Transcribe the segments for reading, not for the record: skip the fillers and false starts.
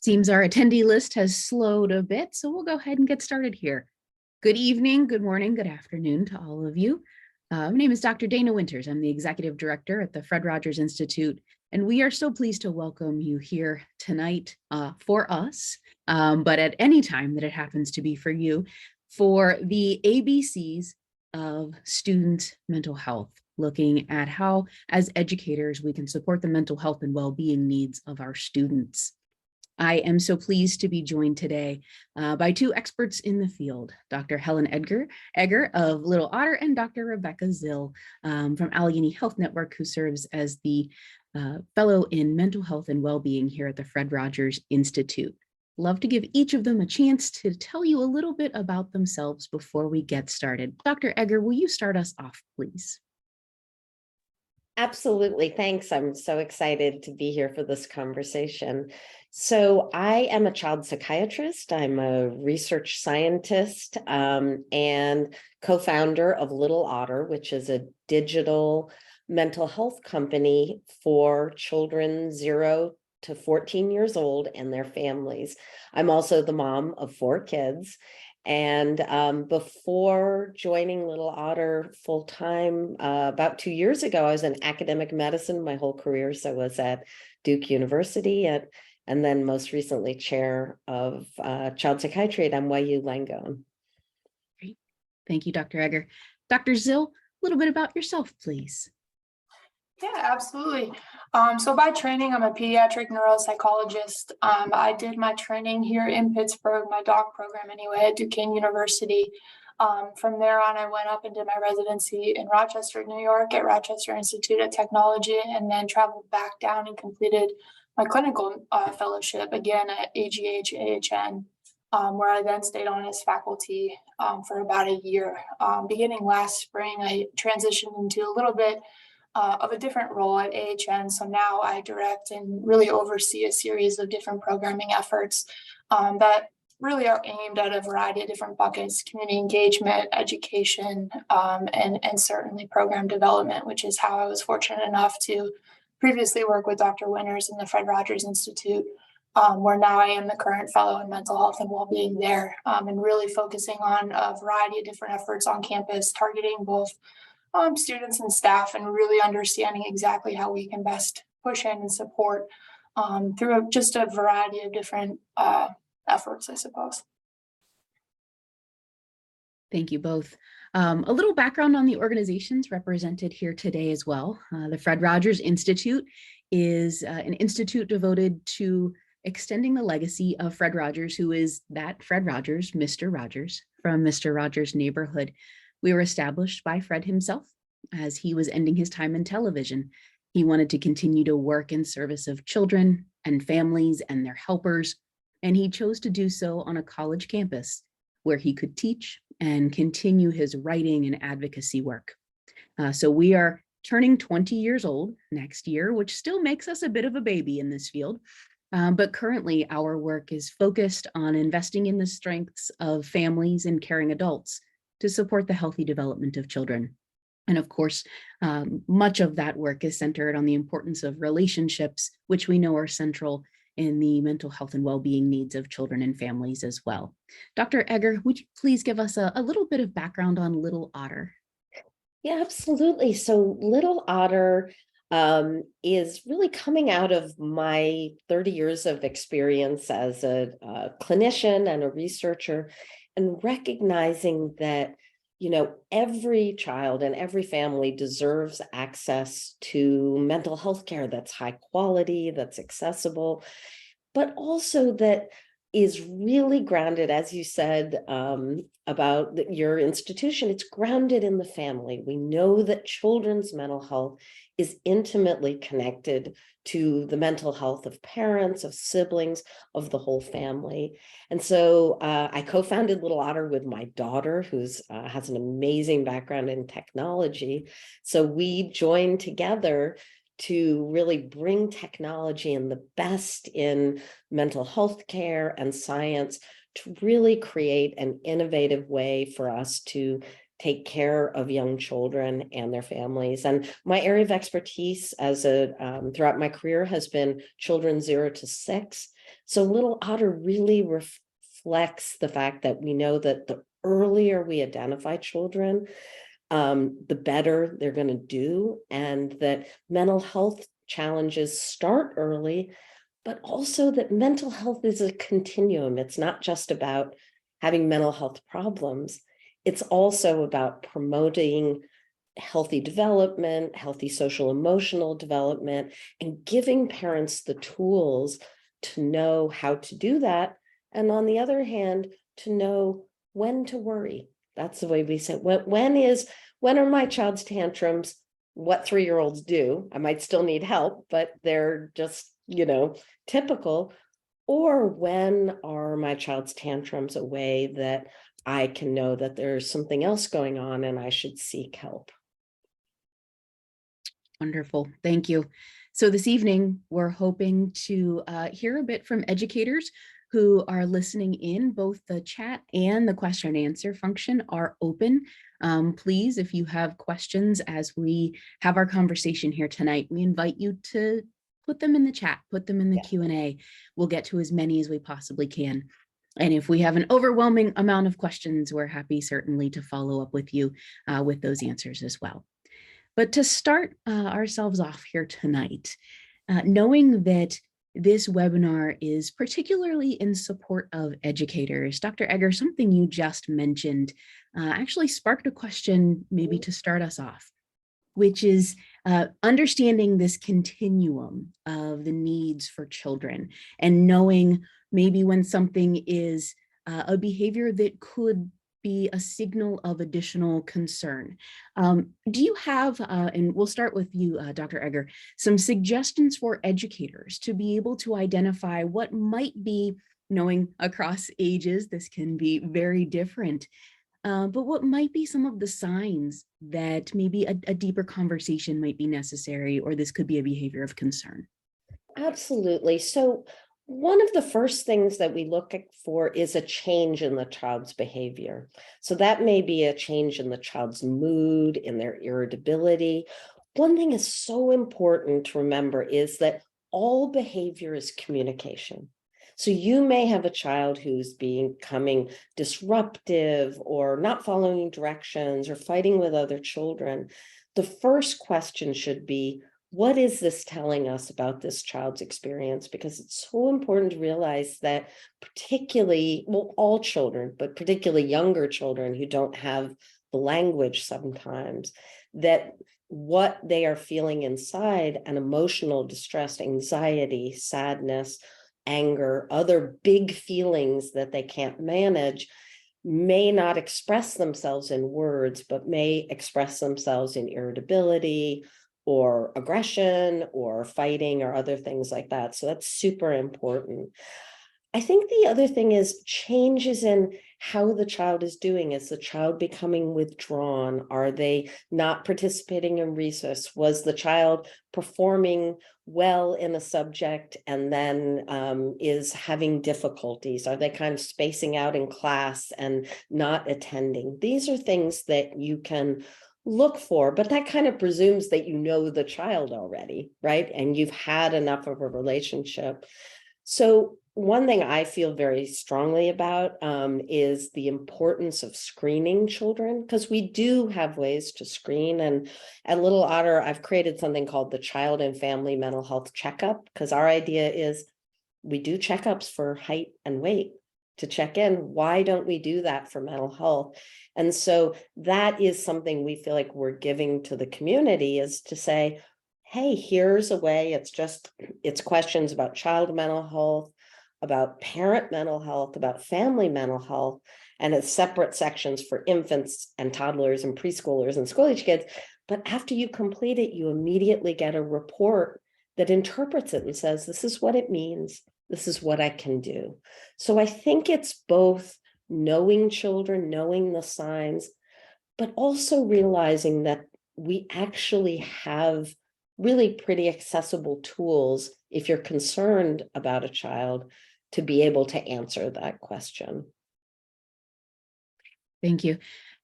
Seems our attendee list has slowed a bit, so we'll go ahead and get started here. Good evening, good morning, good afternoon to all of you. My name is Dr. Dana Winters. I'm the Executive Director at the Fred Rogers Institute, and we are so pleased to welcome you here tonight for us, but at any time that it happens to be for you, for the ABCs of student mental health, looking at how, as educators, we can support the mental health and well-being needs of our students. I am so pleased to be joined today by two experts in the field, Dr. Helen Egger of Little Otter and Dr. Rebecca Zill from Allegheny Health Network, who serves as the Fellow in Mental Health and Wellbeing here at the Fred Rogers Institute. Love to give each of them a chance to tell you a little bit about themselves before we get started. Dr. Egger, will you start us off, please? Absolutely. Thanks. I'm so excited to be here for this conversation. So I am a child psychiatrist. I'm a research scientist and co-founder of Little Otter, which is a digital mental health company for children 0 to 14 years old and their families. I'm also the mom of 4 kids. And before joining Little Otter full-time, about 2 years ago, I was in academic medicine my whole career. So I was at Duke University and then most recently chair of child psychiatry at NYU Langone. Great. Thank you, Dr. Egger. Dr. Zill, a little bit about yourself, please. Yeah, absolutely. So by training, I'm a pediatric neuropsychologist. I did my training here in Pittsburgh, my doc program anyway, at Duquesne University. From there on, I went up and did my residency in Rochester, New York at Rochester Institute of Technology, and then traveled back down and completed my clinical fellowship again at AGH-AHN, where I then stayed on as faculty for about a year. Beginning last spring, I transitioned into a little bit of a different role at AHN. So now I direct and really oversee a series of different programming efforts that really are aimed at a variety of different buckets: community engagement, education, and certainly program development, which is how I was fortunate enough to previously work with Dr. Winters in the Fred Rogers Institute, where now I am the current fellow in mental health and well-being there, and really focusing on a variety of different efforts on campus, targeting both students and staff, and really understanding exactly how we can best push in and support through just a variety of different efforts, I suppose. Thank you both. A little background on the organizations represented here today as well. The Fred Rogers Institute is an institute devoted to extending the legacy of Fred Rogers, who is that Fred Rogers, Mr. Rogers, from Mr. Rogers' Neighborhood. We were established by Fred himself as he was ending his time in television. He wanted to continue to work in service of children and families and their helpers, and he chose to do so on a college campus where he could teach and continue his writing and advocacy work. So we are turning 20 years old next year, which still makes us a bit of a baby in this field. But currently our work is focused on investing in the strengths of families and caring adults to support the healthy development of children. And of course, much of that work is centered on the importance of relationships, which we know are central in the mental health and well-being needs of children and families as well. Dr. Egger, would you please give us a little bit of background on Little Otter? Yeah, absolutely. So Little Otter is really coming out of my 30 years of experience as a clinician and a researcher, and recognizing that, you know, every child and every family deserves access to mental health care that's high quality, that's accessible, but also that is really grounded, as you said, about your institution. It's grounded in the family. We know that children's mental health is intimately connected to the mental health of parents, of siblings, of the whole family. And so I co-founded Little Otter with my daughter, who has an amazing background in technology. So we joined together to really bring technology and the best in mental health care and science to really create an innovative way for us to take care of young children and their families. And my area of expertise throughout my career has been children 0 to 6. So Little Otter really reflects the fact that we know that the earlier we identify children, the better they're going to do, and that mental health challenges start early, but also that mental health is a continuum. It's not just about having mental health problems. It's also about promoting healthy development, healthy social emotional development, and giving parents the tools to know how to do that. And on the other hand, to know when to worry. That's the way we say, when are my child's tantrums what 3-year-olds do? I might still need help, but they're just, typical. Or when are my child's tantrums a way that I can know that there's something else going on and I should seek help? Wonderful. Thank you. So this evening, we're hoping to hear a bit from educators who are listening in. Both the chat and the question and answer function are open. Please, if you have questions as we have our conversation here tonight, we invite you to put them in the chat, put them in the Q&A. We'll get to as many as we possibly can. And if we have an overwhelming amount of questions, we're happy certainly to follow up with you with those answers as well. But to start ourselves off here tonight, knowing that this webinar is particularly in support of educators, Dr. Egger, something you just mentioned actually sparked a question maybe to start us off, which is understanding this continuum of the needs for children and knowing maybe when something is a behavior that could be a signal of additional concern. Do you have, and we'll start with you, Dr. Egger, some suggestions for educators to be able to identify what might be, knowing across ages, this can be very different, but what might be some of the signs that maybe a deeper conversation might be necessary, or this could be a behavior of concern? Absolutely. So one of the first things that we look for is a change in the child's behavior. So that may be a change in the child's mood, in their irritability. One thing is so important to remember is that all behavior is communication. So you may have a child who's becoming disruptive or not following directions or fighting with other children. The first question should be, what is this telling us about this child's experience? Because it's so important to realize that particularly, well, all children, but particularly younger children who don't have the language sometimes, that what they are feeling inside, an emotional distress, anxiety, sadness, anger, other big feelings that they can't manage, may not express themselves in words, but may express themselves in irritability, or aggression or fighting or other things like that. So that's super important. I think the other thing is changes in how the child is doing. Is the child becoming withdrawn? Are they not participating in recess? Was the child performing well in a subject and then is having difficulties? Are they kind of spacing out in class and not attending? These are things that you can look for, but that kind of presumes that you know the child already, right? And you've had enough of a relationship. So one thing I feel very strongly about is the importance of screening children, because we do have ways to screen. And at Little Otter, I've created something called the Child and Family Mental Health Checkup, because our idea is we do checkups for height and weight to check in. Why don't we do that for mental health? And so that is something we feel like we're giving to the community, is to say, hey, here's a way. It's questions about child mental health, about parent mental health, about family mental health, and it's separate sections for infants and toddlers and preschoolers and school age kids. But after you complete it, you immediately get a report that interprets it and says, this is what it means. This is what I can do. So I think it's both knowing children, knowing the signs, but also realizing that we actually have really pretty accessible tools if you're concerned about a child to be able to answer that question. Thank you.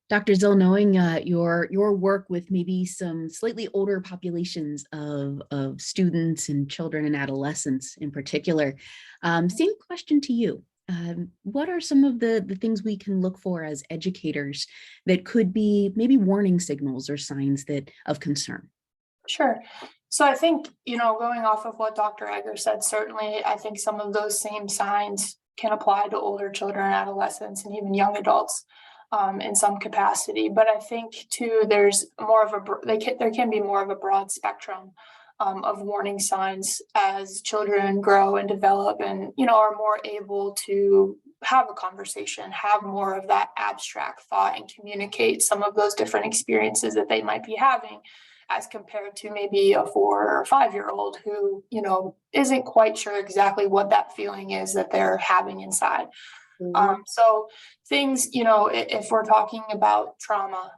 Dr. Zill, knowing your work with maybe some slightly older populations of students and children and adolescents in particular, same question to you. What are some of the things we can look for as educators that could be maybe warning signals or signs that of concern? Sure. So I think, going off of what Dr. Egger said, certainly I think some of those same signs can apply to older children, adolescents, and even young adults in some capacity. But I think too, there's more of there can be more of a broad spectrum of warning signs as children grow and develop and, are more able to have a conversation, have more of that abstract thought and communicate some of those different experiences that they might be having as compared to maybe a 4 or 5-year-old who, isn't quite sure exactly what that feeling is that they're having inside. So things, if we're talking about trauma,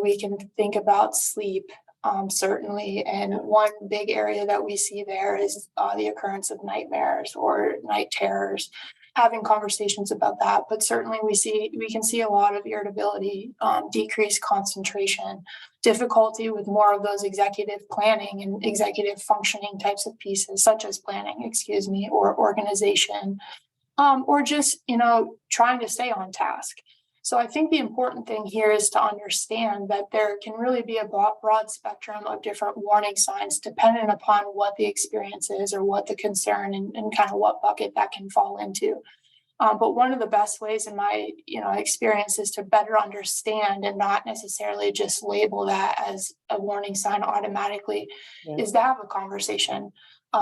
we can think about sleep, certainly. And one big area that we see there is the occurrence of nightmares or night terrors, having conversations about that. But certainly we can see a lot of irritability, decreased concentration, difficulty with more of those executive planning and executive functioning types of pieces, such as planning, or organization, or just, trying to stay on task. So I think the important thing here is to understand that there can really be a broad spectrum of different warning signs depending upon what the experience is or what the concern and kind of what bucket that can fall into. But one of the best ways in my experience is to better understand and not necessarily just label that as a warning sign automatically, is to have a conversation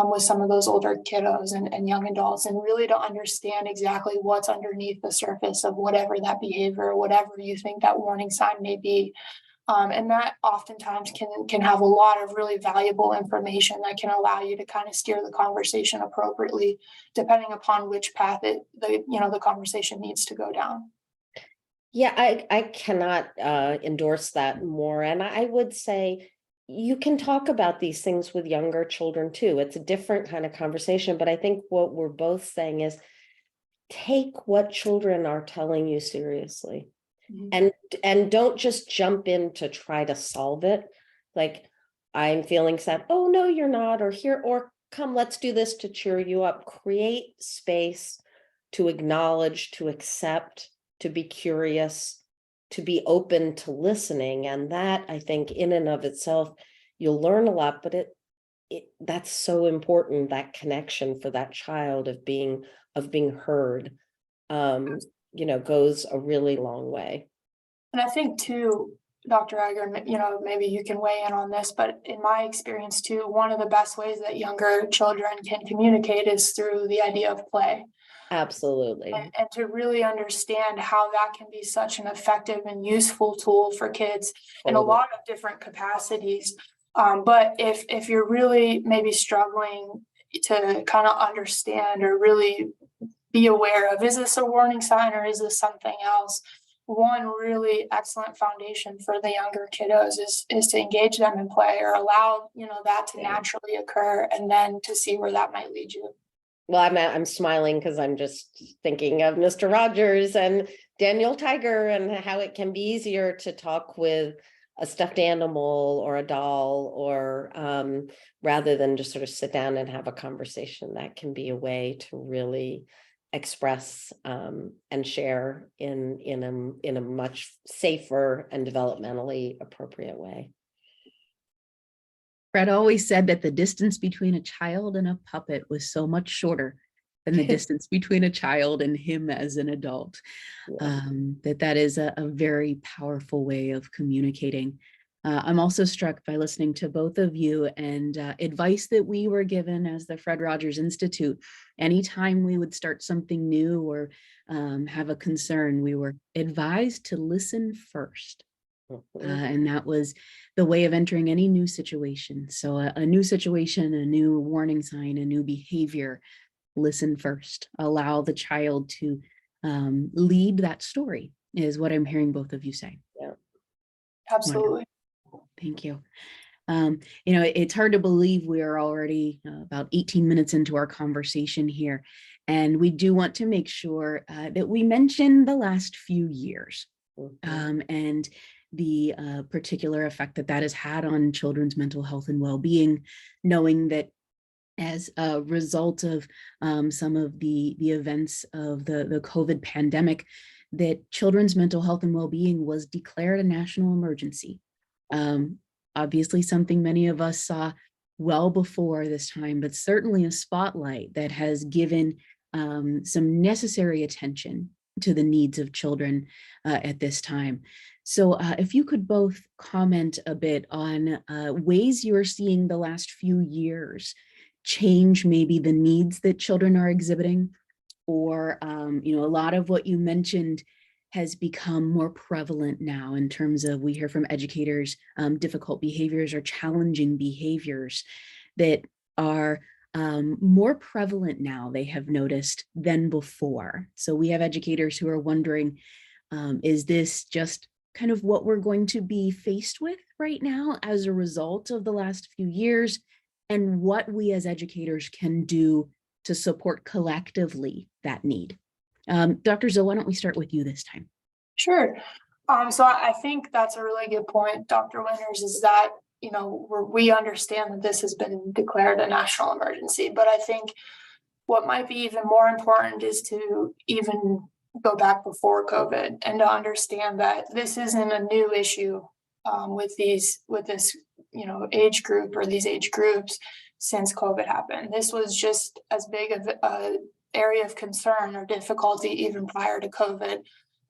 with some of those older kiddos and young adults, and really to understand exactly what's underneath the surface of whatever that behavior, whatever you think that warning sign may be. And that oftentimes can have a lot of really valuable information that can allow you to kind of steer the conversation appropriately, depending upon which path the conversation needs to go down. Yeah, I cannot endorse that more. And I would say you can talk about these things with younger children too. It's a different kind of conversation, but I think what we're both saying is take what children are telling you seriously. Mm-hmm. And don't just jump in to try to solve it. Like, I'm feeling sad. Oh, no, you're not. Or come, let's do this to cheer you up. Create space to acknowledge, to accept, to be curious, to be open to listening. And that, I think, in and of itself, you'll learn a lot, but that's so important, that connection for that child of being heard, goes a really long way. And I think too, Dr. Egger, maybe you can weigh in on this, but in my experience too, one of the best ways that younger children can communicate is through the idea of play. Absolutely. And to really understand how that can be such an effective and useful tool for kids in a lot of different capacities. But if you're really maybe struggling to kind of understand or really be aware of, is this a warning sign or is this something else? One really excellent foundation for the younger kiddos is to engage them in play or allow, that to naturally occur, and then to see where that might lead you. Well, I'm smiling because I'm just thinking of Mr. Rogers and Daniel Tiger and how it can be easier to talk with a stuffed animal or a doll, or rather than just sort of sit down and have a conversation. That can be a way to really express and share in a much safer and developmentally appropriate way. Fred always said that the distance between a child and a puppet was so much shorter than the distance between a child and him as an adult. Yeah. That is a very powerful way of communicating. I'm also struck by listening to both of you and advice that we were given as the Fred Rogers Institute. Anytime we would start something new or have a concern, we were advised to listen first. And that was the way of entering any new situation. So a new situation, a new warning sign, a new behavior, listen first. Allow the child to lead that story is what I'm hearing both of you say. Yeah, absolutely. Wonderful. Thank you. It's hard to believe we are already about 18 minutes into our conversation here. And we do want to make sure that we mention the last few years. and the particular effect that that has had on children's mental health and well-being, knowing that as a result of some of the events of the COVID pandemic, that children's mental health and well-being was declared a national emergency. Obviously something many of us saw well before this time, but certainly a spotlight that has given some necessary attention to the needs of children at this time. So if you could both comment a bit on ways you're seeing the last few years change maybe the needs that children are exhibiting, or a lot of what you mentioned has become more prevalent now in terms of, we hear from educators, difficult behaviors or challenging behaviors that are more prevalent now, they have noticed, than before. So we have educators who are wondering, is this just kind of what we're going to be faced with right now as a result of the last few years, and what we as educators can do to support collectively that need? Dr. Zill, why don't we start with you this time? Sure. So I think that's a really good point, Dr. Winters, is that, we understand that this has been declared a national emergency, but I think what might be even more important is to even go back before COVID and to understand that this isn't a new issue with this age group or these age groups since COVID happened. This was just as big of an area of concern or difficulty even prior to COVID,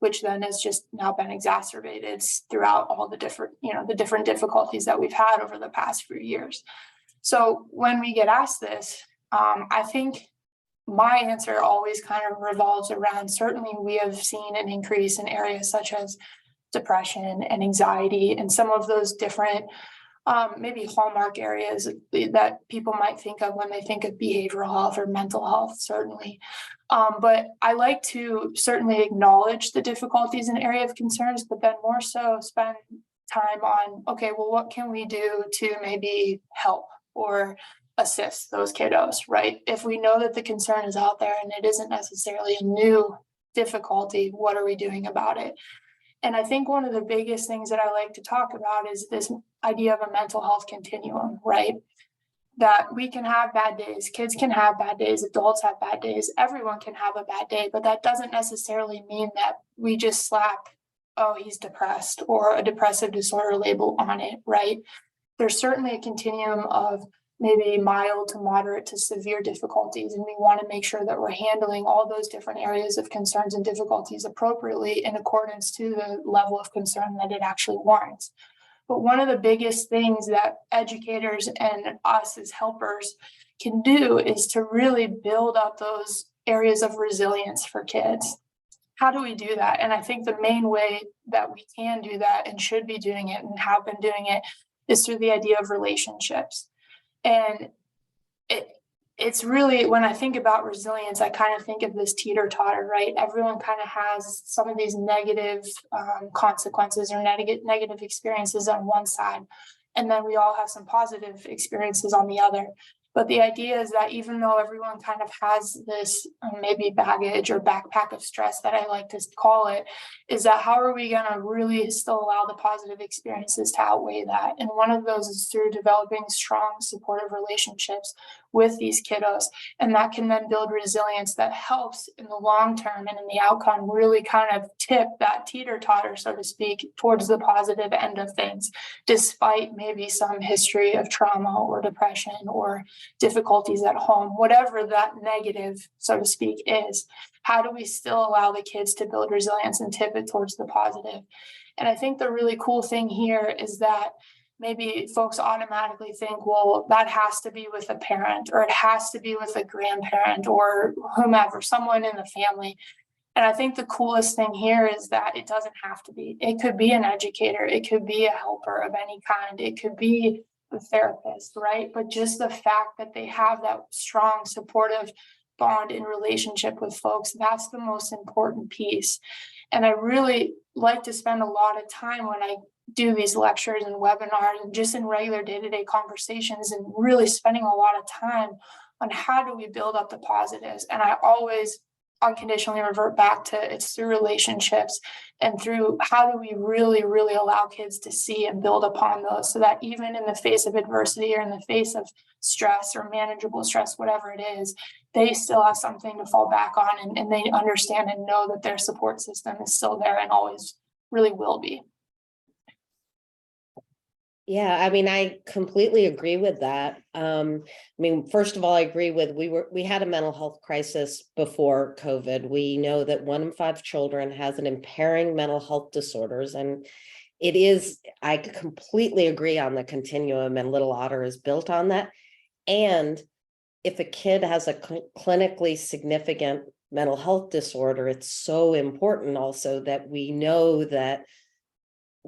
which then has just now been exacerbated throughout all the different difficulties that we've had over the past few years. So when we get asked this, I think my answer always kind of revolves around, certainly we have seen an increase in areas such as depression and anxiety and some of those different maybe hallmark areas that people might think of when they think of behavioral health or mental health, certainly. But I like to certainly acknowledge the difficulties and area of concerns, but then more so spend time on, okay, well, what can we do to maybe help or assist those kiddos, right? If we know that the concern is out there and it isn't necessarily a new difficulty, what are we doing about it? And I think one of the biggest things that I like to talk about is this idea of a mental health continuum, right? That we can have bad days, kids can have bad days, adults have bad days, everyone can have a bad day, but that doesn't necessarily mean that we just slap, oh, he's depressed, or a depressive disorder label on it, right? There's certainly a continuum of maybe mild to moderate to severe difficulties. And we want to make sure that we're handling all those different areas of concerns and difficulties appropriately in accordance to the level of concern that it actually warrants. But one of the biggest things that educators and us as helpers can do is to really build up those areas of resilience for kids. How do we do that? And I think the main way that we can do that and should be doing it and have been doing it is through the idea of relationships. And it's really, when I think about resilience, I kind of think of this teeter-totter, right? Everyone kind of has some of these negative consequences or negative experiences on one side, and then we all have some positive experiences on the other. But the idea is that even though everyone kind of has this maybe baggage or backpack of stress that I like to call it, is that how are we going to really still allow the positive experiences to outweigh that? And one of those is through developing strong, supportive relationships with these kiddos. And that can then build resilience that helps in the long term and in the outcome really kind of tip that teeter-totter, so to speak, towards the positive end of things, despite maybe some history of trauma or depression or difficulties at home, whatever that negative, so to speak, is. How do we still allow the kids to build resilience and tip it towards the positive? And I think the really cool thing here is that maybe folks automatically think, well, that has to be with a parent, or it has to be with a grandparent or whomever, someone in the family. And I think the coolest thing here is that it doesn't have to be. It could be an educator. It could be a helper of any kind. It could be a therapist, right? But just the fact that they have that strong, supportive bond in relationship with folks, that's the most important piece. And I really like to spend a lot of time when I do these lectures and webinars and just in regular day-to-day conversations, and really spending a lot of time on how do we build up the positives. And I always unconditionally revert back to, it's through relationships and through how do we really, really allow kids to see and build upon those, so that even in the face of adversity or in the face of stress or manageable stress, whatever it is, they still have something to fall back on, and they understand and know that their support system is still there and always really will be. Yeah, I mean, I completely agree with that. I mean, first of all, I agree with we had a mental health crisis before COVID. We know that 1 in 5 children has an impairing mental health disorders, and it is, I completely agree on the continuum, and Little Otter is built on that. And if a kid has a clinically significant mental health disorder, it's so important also that we know that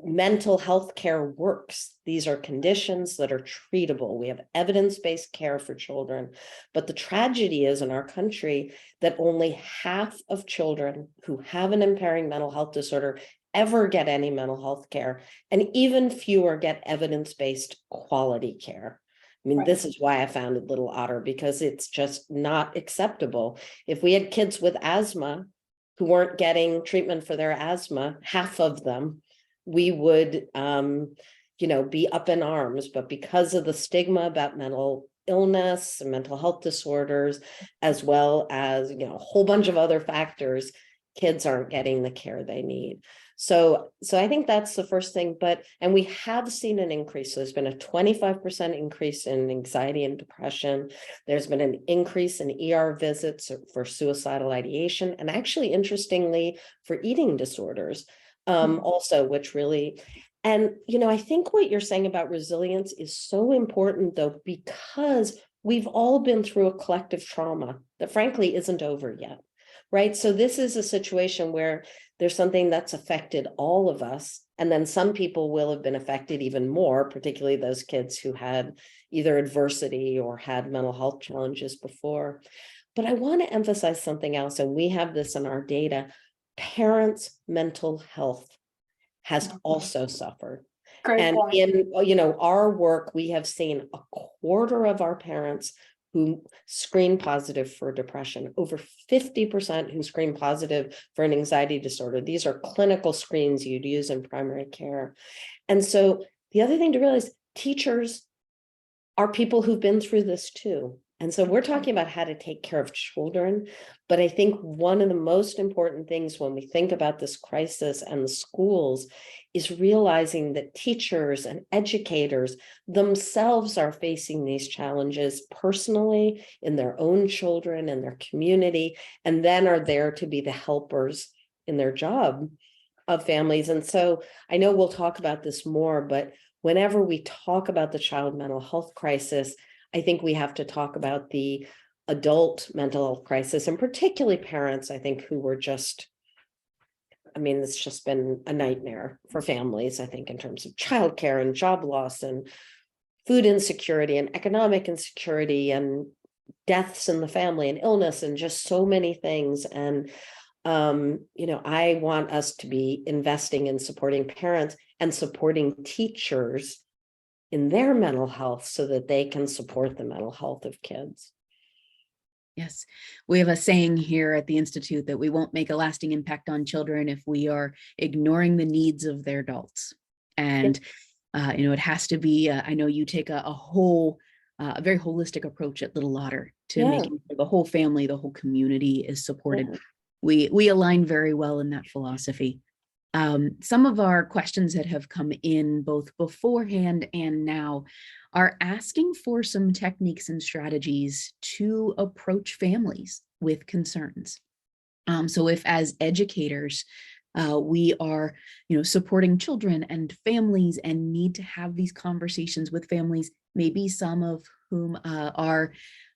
mental health care works. These are conditions that are treatable. We have evidence-based care for children. But the tragedy is in our country that only half of children who have an impairing mental health disorder ever get any mental health care, and even fewer get evidence-based quality care. I mean, this is why I founded Little Otter, because it's just not acceptable. If we had kids with asthma who weren't getting treatment for their asthma, half of them, we would, be up in arms. But because of the stigma about mental illness and mental health disorders, as well as, a whole bunch of other factors, kids aren't getting the care they need. So I think that's the first thing. And we have seen an increase. There's been a 25% increase in anxiety and depression. There's been an increase in ER visits for suicidal ideation, and actually, interestingly, for eating disorders. Also, which really, and I think what you're saying about resilience is so important, though, because we've all been through a collective trauma that frankly isn't over yet, right? So this is a situation where there's something that's affected all of us, and then some people will have been affected even more, particularly those kids who had either adversity or had mental health challenges before. But I want to emphasize something else, and we have this in our data. Parents' mental health has also suffered. Great And point. in our work, we have seen a quarter of our parents who screen positive for depression, over 50% who screen positive for an anxiety disorder. These are clinical screens you'd use in primary care. And so the other thing to realize, teachers are people who've been through this too. And so we're talking about how to take care of children. But I think one of the most important things when we think about this crisis and the schools is realizing that teachers and educators themselves are facing these challenges personally in their own children and their community, and then are there to be the helpers in their job of families. And so I know we'll talk about this more, but whenever we talk about the child mental health crisis, I think we have to talk about the adult mental health crisis, and particularly parents, I think, who were just, it's just been a nightmare for families, I think, in terms of childcare and job loss and food insecurity and economic insecurity and deaths in the family and illness and just so many things. And, I want us to be investing in supporting parents and supporting teachers in their mental health so that they can support the mental health of kids. Yes, we have a saying here at the Institute that we won't make a lasting impact on children if we are ignoring the needs of their adults. And, it has to be, I know you take a very holistic approach at Little Otter to making sure the whole family, the whole community is supported. We align very well in that philosophy. Some of our questions that have come in both beforehand and now are asking for some techniques and strategies to approach families with concerns. So if as educators, we are, supporting children and families and need to have these conversations with families, maybe some of whom are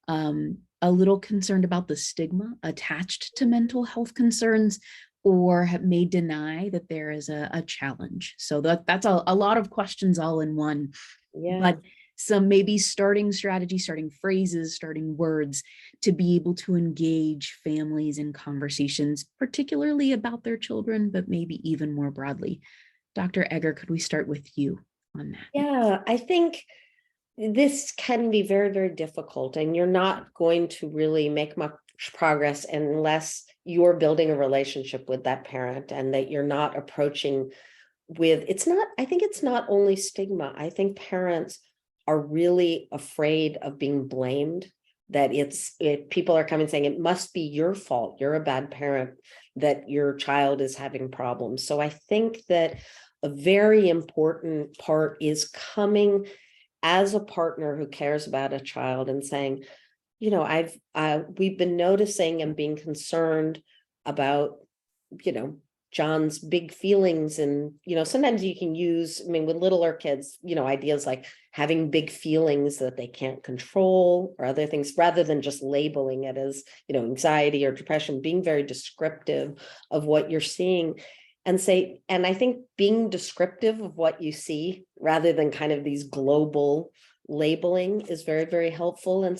a little concerned about the stigma attached to mental health concerns, or may deny that there is a challenge. So that's a lot of questions all in one. But some maybe starting strategy, starting phrases, starting words to be able to engage families in conversations, particularly about their children, but maybe even more broadly. Dr. Egger, could we start with you on that? Yeah, I think this can be very, very difficult, and you're not going to really make much progress unless you're building a relationship with that parent, and that you're not approaching with, I think it's not only stigma. I think parents are really afraid of being blamed, that people are coming saying it must be your fault, you're a bad parent, that your child is having problems. So I think that a very important part is coming as a partner who cares about a child and saying, we've been noticing and being concerned about, John's big feelings. And, sometimes you can use, with littler kids, ideas like having big feelings that they can't control or other things, rather than just labeling it as, anxiety or depression, being very descriptive of what you're seeing and I think being descriptive of what you see rather than kind of these global labeling is very, very helpful. And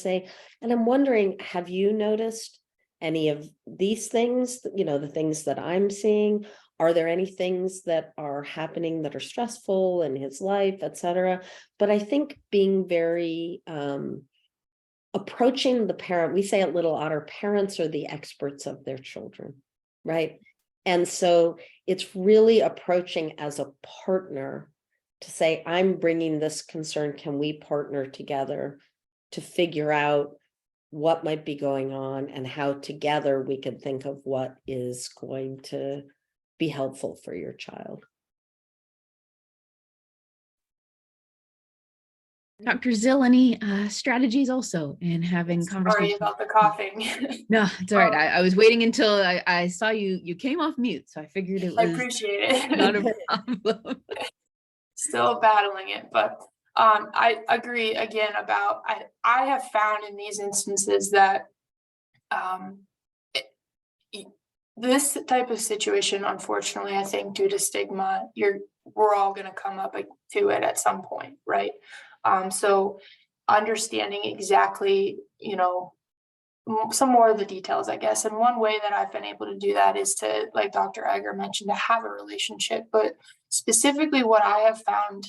I'm wondering, have you noticed any of these things, the things that I'm seeing? Are there any things that are happening that are stressful in his life, etc.? But I think being very approaching the parent, we say at Little Otter, parents are the experts of their children, right? And so it's really approaching as a partner to say, I'm bringing this concern, can we partner together to figure out what might be going on and how together we can think of what is going to be helpful for your child. Dr. Zill, any strategies also in having conversations? Sorry about the coughing. No, it's all right. I was waiting until I saw you came off mute, so I figured it was I appreciate it. not a problem. Still battling it, but I agree again about I have found in these instances that this type of situation, unfortunately, I think due to stigma, we're all going to come up to it at some point, right? So understanding exactly, some more of the details, I guess. And one way that I've been able to do that is to, like Dr. Egger mentioned, to have a relationship. But specifically what I have found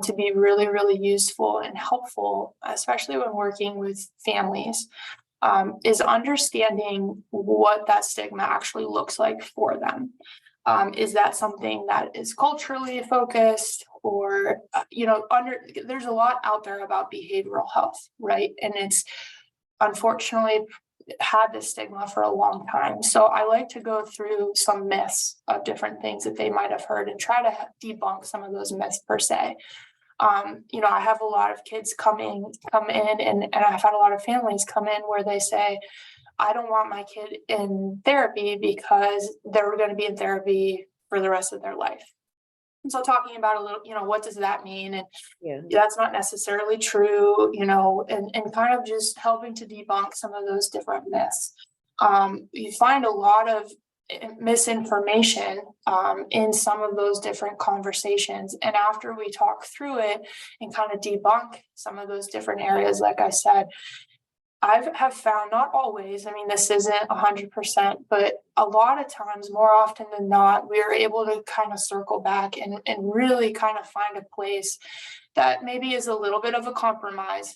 to be really, really useful and helpful, especially when working with families, is understanding what that stigma actually looks like for them. Is that something that is culturally focused, or, there's a lot out there about behavioral health, right? And it's unfortunately had this stigma for a long time. So I like to go through some myths of different things that they might have heard and try to debunk some of those myths per se. I have a lot of kids come in and I've had a lot of families come in where they say, I don't want my kid in therapy because they're going to be in therapy for the rest of their life. And so talking about a little, what does that mean? And that's not necessarily true, and kind of just helping to debunk some of those different myths. You find a lot of misinformation in some of those different conversations. And after we talk through it and kind of debunk some of those different areas, like I said, I have found, not always, this isn't 100%, but a lot of times, more often than not, we are able to kind of circle back and really kind of find a place that maybe is a little bit of a compromise,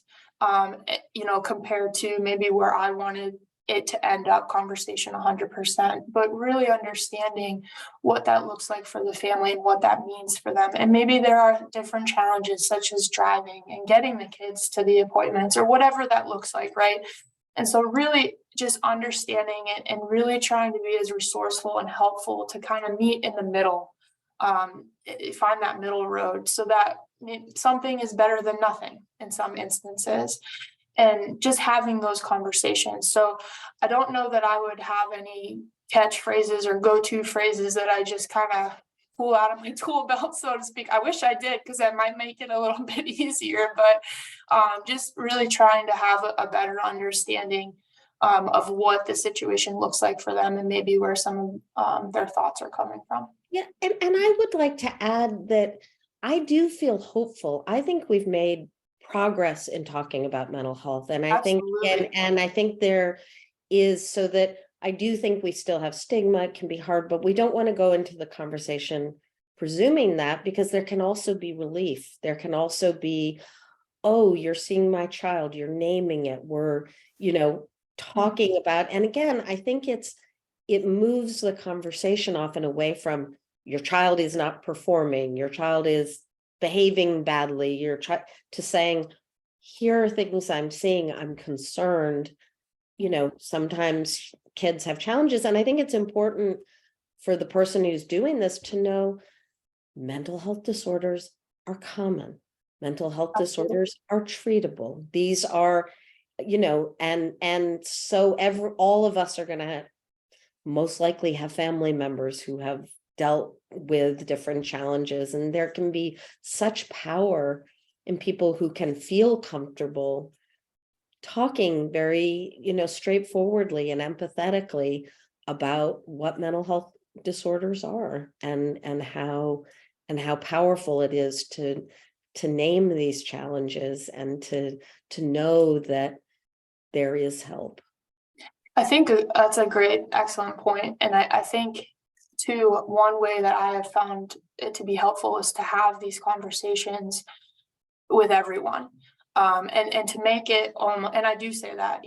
compared to maybe where I wanted it to end up, conversation 100%, but really understanding what that looks like for the family and what that means for them. And maybe there are different challenges such as driving and getting the kids to the appointments or whatever that looks like, right? And so really just understanding it and really trying to be as resourceful and helpful to kind of meet in the middle, find that middle road, so that something is better than nothing in some instances. And just having those conversations. So I don't know that I would have any catchphrases or go-to phrases that I just kind of pull out of my tool belt, so to speak. I wish I did, because that might make it a little bit easier, but just really trying to have a better understanding of what the situation looks like for them and maybe where some of their thoughts are coming from. Yeah, and I would like to add that I do feel hopeful. I think we've made progress in talking about mental health. And I think, and I think there is, so that I do think we still have stigma. It can be hard, but we don't want to go into the conversation presuming that, because there can also be relief. There can also be, oh, you're seeing my child, you're naming it. We're, talking about, and again, I think it moves the conversation often away from your child is not performing, your child is behaving badly, to saying, here are things I'm seeing, I'm concerned. Sometimes kids have challenges, and I think it's important for the person who's doing this to know mental health disorders are common. Mental health disorders are treatable. These are, and so all of us are going to most likely have family members who have dealt with different challenges, and there can be such power in people who can feel comfortable talking very, straightforwardly and empathetically about what mental health disorders are, and how powerful it is to name these challenges, and to know that there is help. I think that's a great, excellent point. And I think too, one way that I have found it to be helpful is to have these conversations with everyone. And to make it, and I do say that,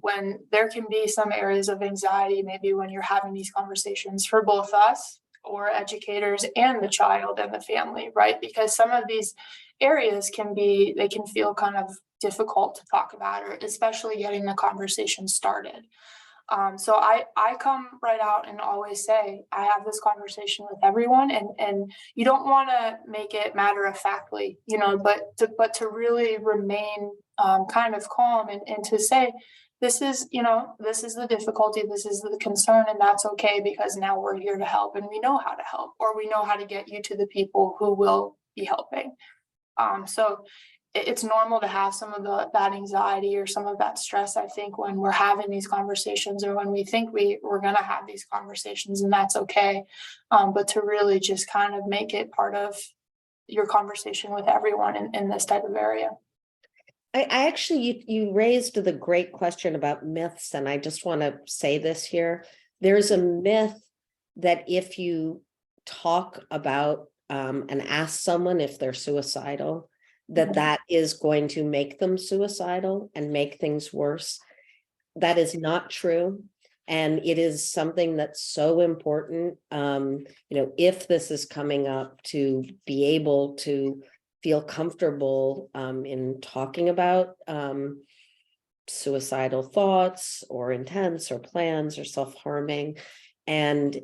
when there can be some areas of anxiety, maybe when you're having these conversations for both us or educators and the child and the family, right? Because some of these areas they can feel kind of difficult to talk about, or especially getting the conversation started. So I come right out and always say, I have this conversation with everyone, and you don't want to make it matter of factly, but to really remain kind of calm, and to say, this is the difficulty, this is the concern, and that's okay, because now we're here to help, and we know how to help, or we know how to get you to the people who will be helping. So it's normal to have some of that anxiety or some of that stress, I think, when we're having these conversations, or when we think we're going to have these conversations, and that's okay. But to really just kind of make it part of your conversation with everyone in this type of area. I actually, you raised the great question about myths, and I just want to say this here. There's a myth that if you talk about and ask someone if they're suicidal, that is going to make them suicidal and make things worse. That is not true. And it is something that's so important, if this is coming up, to be able to feel comfortable in talking about suicidal thoughts or intents or plans or self-harming, and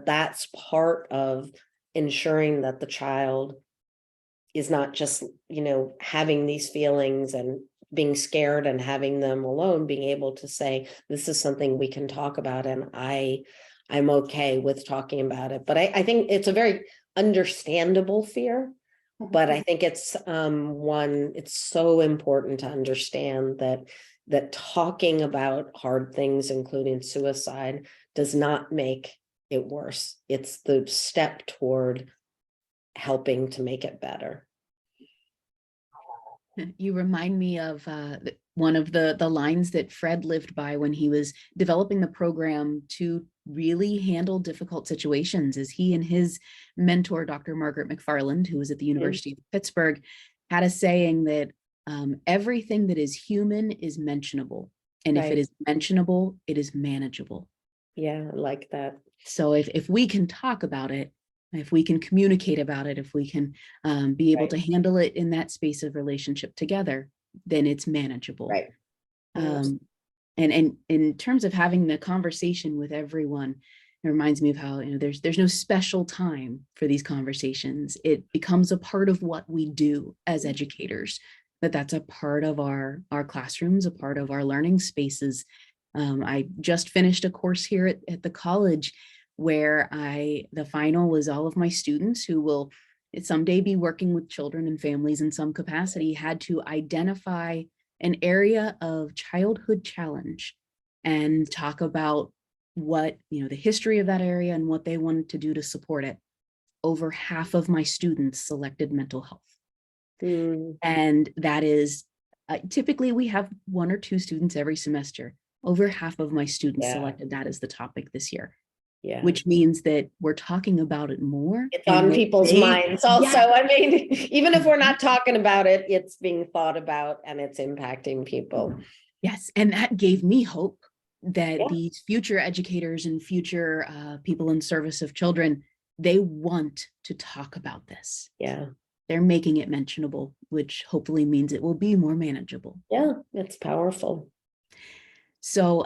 that's part of ensuring that the child is not just, having these feelings and being scared and having them alone, being able to say, this is something we can talk about, and I'm okay with talking about it. But I think it's a very understandable fear, but I think it's it's so important to understand that talking about hard things, including suicide, does not make it worse. It's the step toward helping to make it better. You remind me of one of the lines that Fred lived by when he was developing the program to really handle difficult situations, as he and his mentor, Dr. Margaret McFarland, who was at the University of Pittsburgh, had a saying that everything that is human is mentionable. And if it is mentionable, it is manageable. Yeah, I like that. So if we can talk about it, if we can communicate about it, if we can be able to handle it in that space of relationship together, then it's manageable. Right. And in terms of having the conversation with everyone, it reminds me of how, there's no special time for these conversations. It becomes a part of what we do as educators, that's a part of our classrooms, a part of our learning spaces. I just finished a course here at the college where the final was all of my students who will someday be working with children and families in some capacity, had to identify an area of childhood challenge and talk about what, the history of that area and what they wanted to do to support it. Over half of my students selected mental health. And that is, typically we have 1 or 2 students every semester. Over half of my students selected that as the topic this year. Yeah. Which means that we're talking about it more. It's on people's minds also. Yeah. I mean, even if we're not talking about it, it's being thought about and it's impacting people. Yes, and that gave me hope that Yeah, these future educators and future people in service of children, they want to talk about this. yeah, They're making it mentionable, which hopefully means it will be more manageable. yeah, it's powerful. So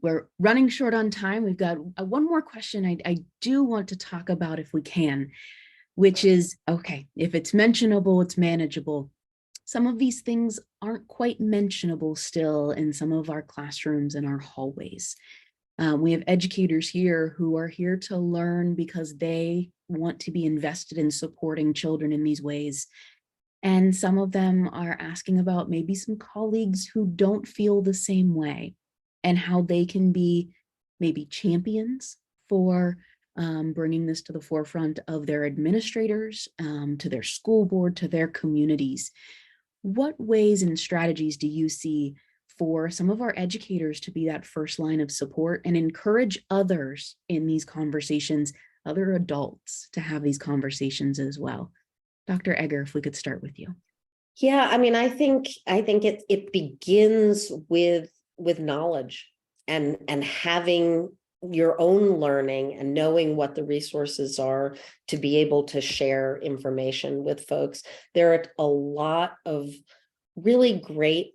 we're running short on time. We've got one more question I do want to talk about if we can, which is, okay, if it's mentionable, it's manageable. Some of these things aren't quite mentionable still in some of our classrooms and our hallways. We have educators here who are here to learn because they want to be invested in supporting children in these ways. And some of them are asking about maybe some colleagues who don't feel the same way and how they can be maybe champions for bringing this to the forefront of their administrators, to their school board, to their communities. What ways and strategies do you see for some of our educators to be that first line of support and encourage others in these conversations, other adults to have these conversations as well? Dr. Egger, if we could start with you. Yeah, I mean, I think it begins with knowledge and having your own learning and knowing what the resources are to be able to share information with folks. There are a lot of really great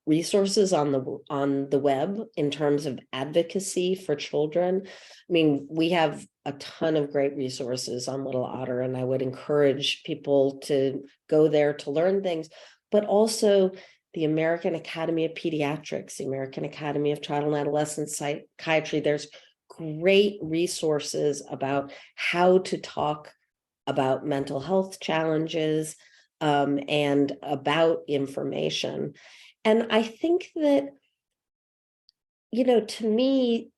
resources on the web in terms of advocacy for children. I mean, we have a ton of great resources on Little Otter, and I would encourage people to go there to learn things, but also the American Academy of Pediatrics, the American Academy of Child and Adolescent Psychiatry. There's great resources about how to talk about mental health challenges, and about information. And I think that, to me,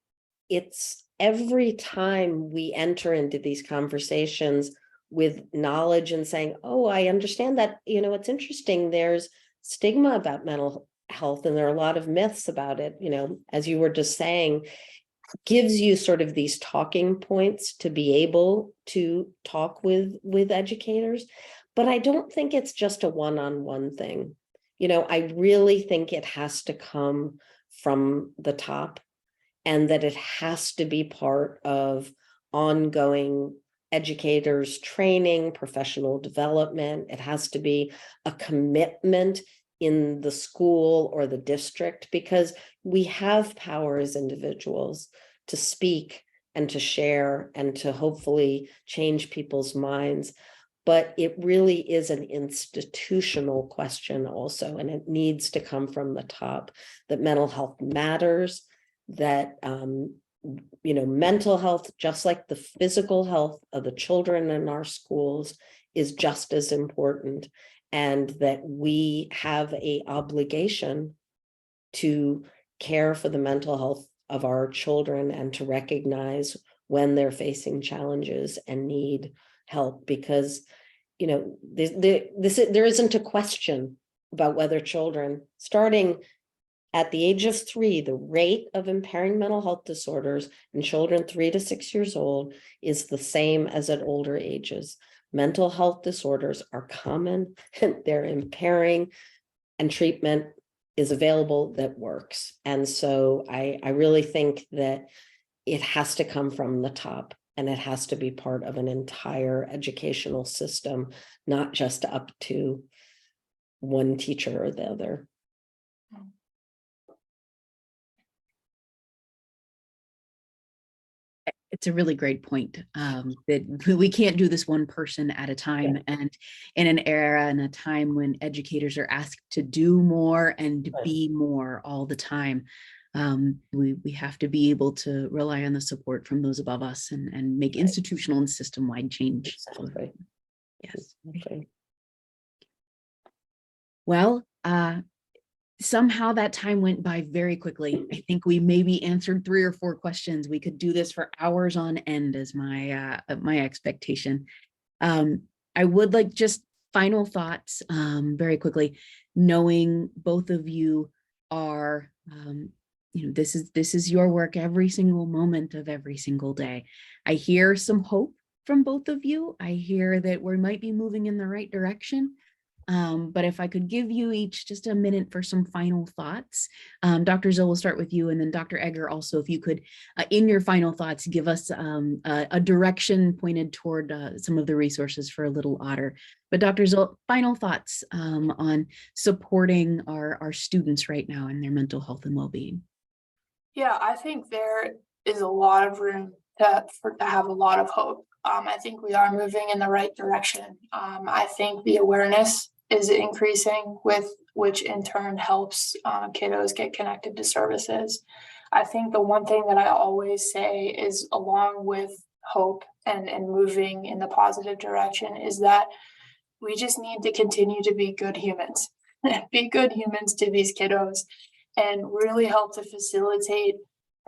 it's every time we enter into these conversations with knowledge and saying, oh, I understand that, it's interesting. There's stigma about mental health, and there are a lot of myths about it, as you were just saying, gives you sort of these talking points to be able to talk with educators. But I don't think it's just a one-on-one thing. I really think it has to come from the top, and that it has to be part of ongoing educators training, professional development. It has to be a commitment in the school or the district, because we have power as individuals to speak and to share and to hopefully change people's minds. But it really is an institutional question also, and it needs to come from the top, that mental health matters, that mental health, just like the physical health of the children in our schools, is just as important, and that we have an obligation to care for the mental health of our children and to recognize when they're facing challenges and need help. Because there isn't a question about whether children, starting at the age of 3, the rate of impairing mental health disorders in children 3 to 6 years old is the same as at older ages. Mental health disorders are common, they're impairing, and treatment is available that works. And so I really think that it has to come from the top, and it has to be part of an entire educational system, not just up to one teacher or the other. It's a really great point, that we can't do this one person at a time. Yeah. And in an era and a time when educators are asked to do more and Right. be more all the time, we have to be able to rely on the support from those above us and make institutional and system-wide change. Exactly. Yes. Exactly. Well, somehow that time went by very quickly. I think we maybe answered 3 or 4 questions. We could do this for hours on end, is my expectation. I would like just final thoughts, very quickly, knowing both of you are, this is your work every single moment of every single day. I hear some hope from both of you. I hear that we might be moving in the right direction. But if I could give you each just a minute for some final thoughts. Dr. Zill, will start with you, and then Dr. Egger also, if you could, in your final thoughts, give us a direction pointed toward some of the resources for a little otter. But Dr. Zill, final thoughts on supporting our students right now in their mental health and well-being. Yeah, I think there is a lot of room to have a lot of hope. I think we are moving in the right direction. I think the awareness is increasing, with which in turn helps kiddos get connected to services. I think the one thing that I always say is, along with hope and moving in the positive direction, is that we just need to continue to be good humans, be good humans to these kiddos, and really help to facilitate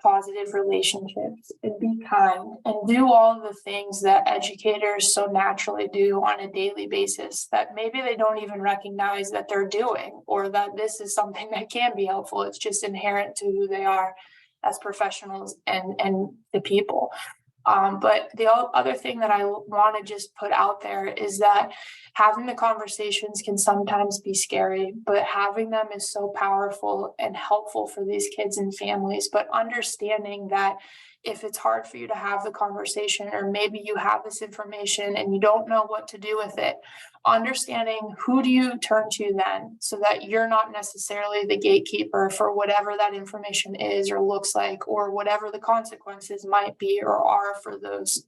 positive relationships and be kind and do all the things that educators so naturally do on a daily basis that maybe they don't even recognize that they're doing, or that this is something that can be helpful. It's just inherent to who they are as professionals and the people. But the other thing that I want to just put out there is that having the conversations can sometimes be scary, but having them is so powerful and helpful for these kids and families. But understanding that if it's hard for you to have the conversation, or maybe you have this information and you don't know what to do with it, understanding who do you turn to then, so that you're not necessarily the gatekeeper for whatever that information is or looks like, or whatever the consequences might be or are for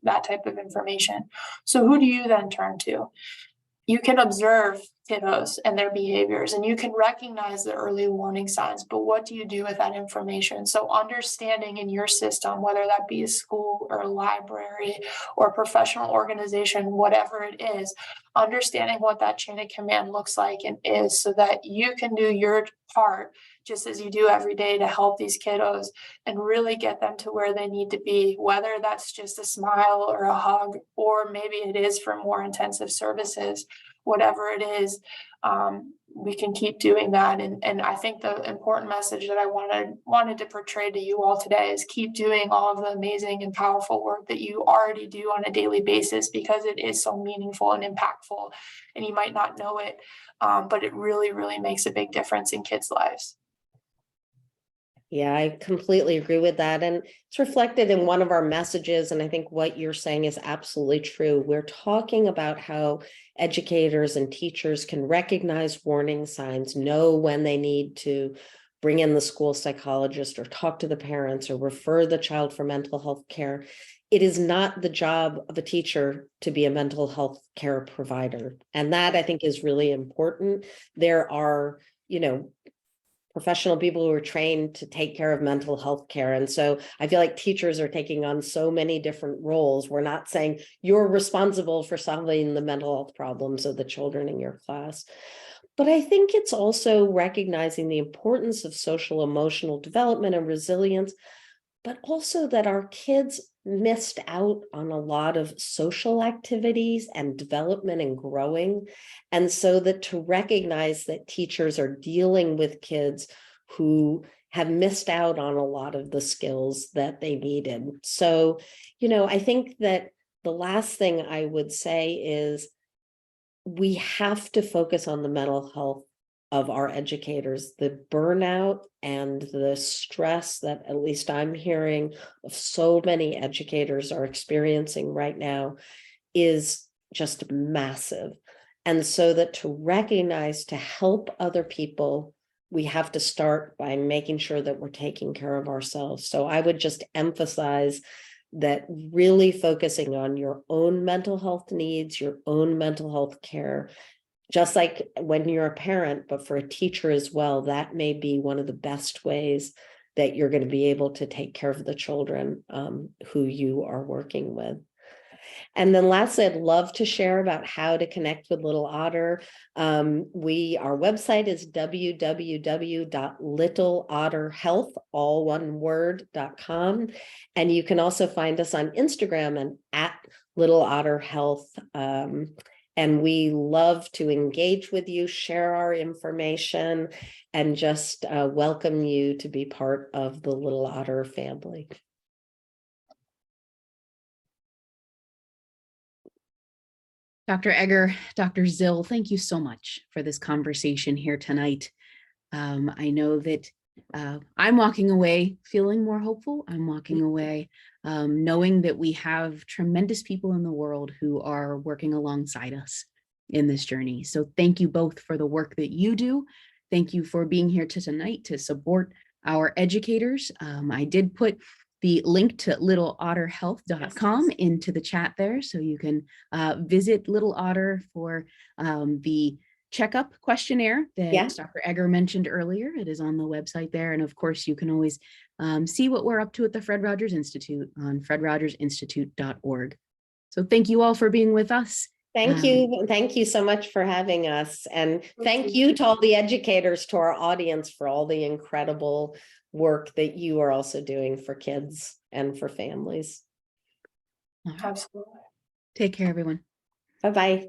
that type of information. So who do you then turn to? You can observe kiddos and their behaviors, and you can recognize the early warning signs, but what do you do with that information? So understanding in your system, whether that be a school or a library or a professional organization, whatever it is, understanding what that chain of command looks like and is, so that you can do your part just as you do every day to help these kiddos and really get them to where they need to be, whether that's just a smile or a hug, or maybe it is for more intensive services. Whatever it is, we can keep doing that. And I think the important message that I wanted to portray to you all today is keep doing all of the amazing and powerful work that you already do on a daily basis, because it is so meaningful and impactful, and you might not know it, but it really, really makes a big difference in kids' lives. Yeah, I completely agree with that. And it's reflected in one of our messages. And I think what you're saying is absolutely true. We're talking about how educators and teachers can recognize warning signs, know when they need to bring in the school psychologist or talk to the parents or refer the child for mental health care. It is not the job of a teacher to be a mental health care provider. And that, I think, is really important. There are, professional people who are trained to take care of mental health care. And so I feel like teachers are taking on so many different roles. We're not saying you're responsible for solving the mental health problems of the children in your class. But I think it's also recognizing the importance of social emotional development and resilience, but also that our kids missed out on a lot of social activities and development and growing. And so that to recognize that teachers are dealing with kids who have missed out on a lot of the skills that they needed. So, I think that the last thing I would say is we have to focus on the mental health of our educators. The burnout and the stress that at least I'm hearing of so many educators are experiencing right now is just massive. And so that to recognize, to help other people, we have to start by making sure that we're taking care of ourselves. So I would just emphasize that really focusing on your own mental health needs, your own mental health care, just like when you're a parent, but for a teacher as well, that may be one of the best ways that you're going to be able to take care of the children who you are working with. And then lastly, I'd love to share about how to connect with Little Otter. Our website is www.littleotterhealth, all one word.com. And you can also find us on Instagram and at Little Otter Health. And we love to engage with you, share our information, and just welcome you to be part of the Little Otter family. Dr. Egger, Dr. Zill, thank you so much for this conversation here tonight. I know that I'm walking away feeling more hopeful. I'm walking away knowing that we have tremendous people in the world who are working alongside us in this journey. So thank you both for the work that you do. Thank you for being here tonight to support our educators. I did put the link to littleotterhealth.com into the chat there, so you can visit Little Otter for the checkup questionnaire that Dr. Egger mentioned earlier. It is on the website there. And of course, you can always see what we're up to at the Fred Rogers Institute on fredrogersinstitute.org. So thank you all for being with us. Thank you. Thank you so much for having us. And thank you to all the educators, to our audience, for all the incredible work that you are also doing for kids and for families. Absolutely. Take care, everyone. Bye-bye.